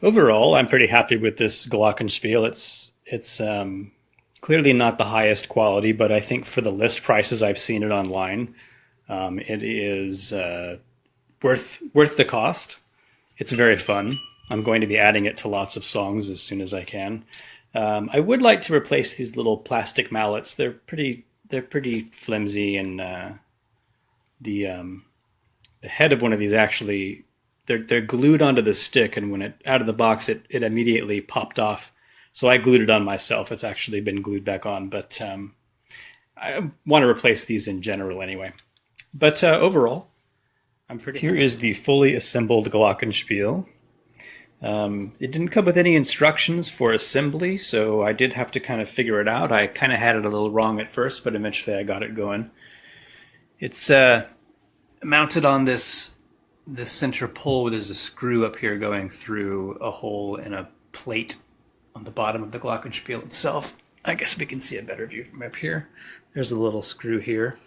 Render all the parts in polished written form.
Overall, I'm pretty happy with this Glockenspiel. It's clearly not the highest quality, but I think for the list prices I've seen it online, it is worth the cost. It's very fun. I'm going to be adding it to lots of songs as soon as I can. I would like to replace these little plastic mallets. They're pretty flimsy, and the head of one of these actually they're glued onto the stick, and when it out of the box, it immediately popped off. So I glued it on myself. It's actually been glued back on, but I want to replace these in general anyway. But overall, I'm pretty. Here is the fully assembled Glockenspiel. It didn't come with any instructions for assembly, so I did have to kind of figure it out. I kind of had it a little wrong at first, but eventually I got it going. It's mounted on this center pole. There's a screw up here going through a hole in a plate on the bottom of the Glockenspiel itself. I guess we can see a better view from up here. There's a little screw here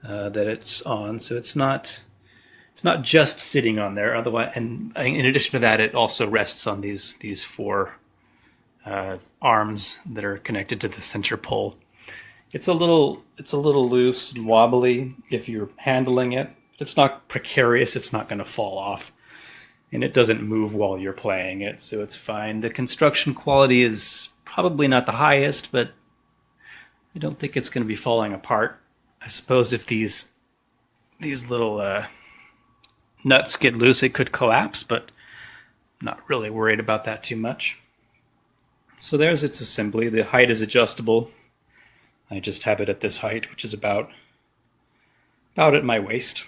that it's on, so it's not just sitting on there. Otherwise, and in addition to that, it also rests on these four arms that are connected to the center pole. It's a little loose and wobbly if you're handling it. It's not precarious. It's not going to fall off, and it doesn't move while you're playing it, so it's fine. The construction quality is probably not the highest, but I don't think it's going to be falling apart. I suppose if these little nuts get loose, it could collapse, but I'm not really worried about that too much. So there's its assembly. The height is adjustable. I just have it at this height, which is about at my waist.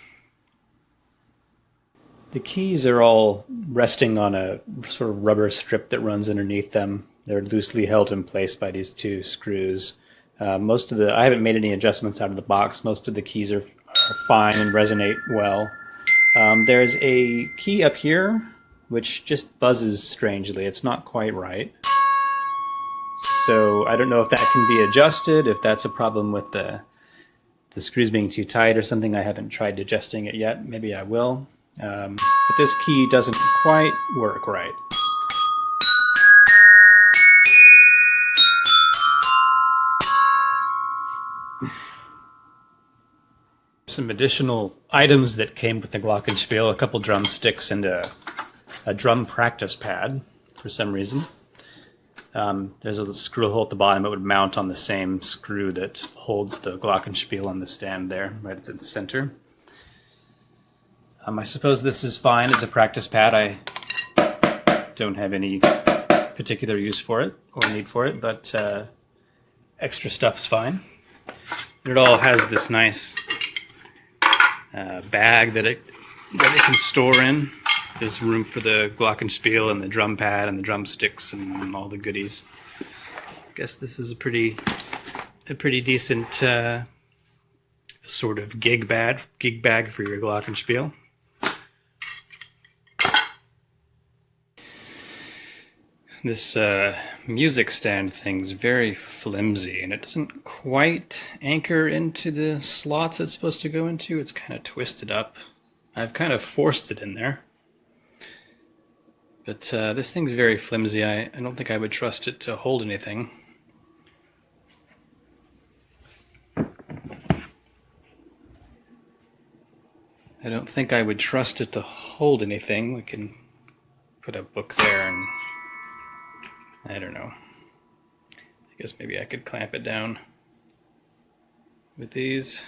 The keys are all resting on a sort of rubber strip that runs underneath them. They're loosely held in place by these two screws. I haven't made any adjustments out of the box. Most of the keys are fine and resonate well. There's a key up here which just buzzes strangely. It's not quite right. So I don't know if that can be adjusted, if that's a problem with the screws being too tight or something. I haven't tried adjusting it yet. Maybe I will. But this key doesn't quite work right. Some additional items that came with the Glockenspiel: a couple drumsticks and a drum practice pad for some reason. There's a screw hole at the bottom. It would mount on the same screw that holds the Glockenspiel on the stand there, right at the center. I suppose this is fine as a practice pad. I don't have any particular use for it or need for it, but extra stuff's fine. It all has this nice bag that it can store in. There's room for the Glockenspiel and the drum pad and the drumsticks and all the goodies. I guess this is a pretty decent sort of gig bag for your Glockenspiel. This music stand thing's very flimsy, and it doesn't quite anchor into the slots it's supposed to go into. It's kind of twisted up. I've kind of forced it in there. But this thing's very flimsy. I don't think I would trust it to hold anything. I don't think I would trust it to hold anything. We can put a book there and I don't know. I guess maybe I could clamp it down with these.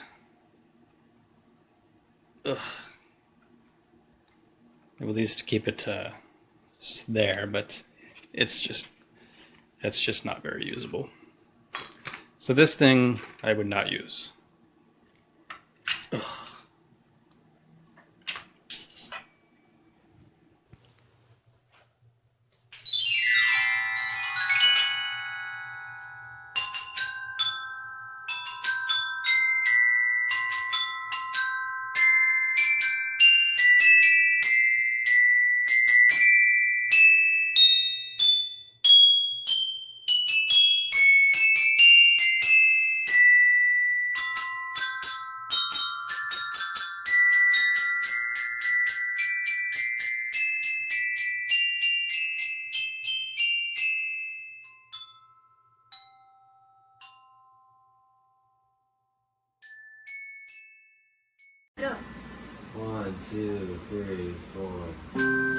Ugh. Well, these to keep it there, but that's just not very usable. So this thing I would not use. Ugh. 1, 2, 3, 4.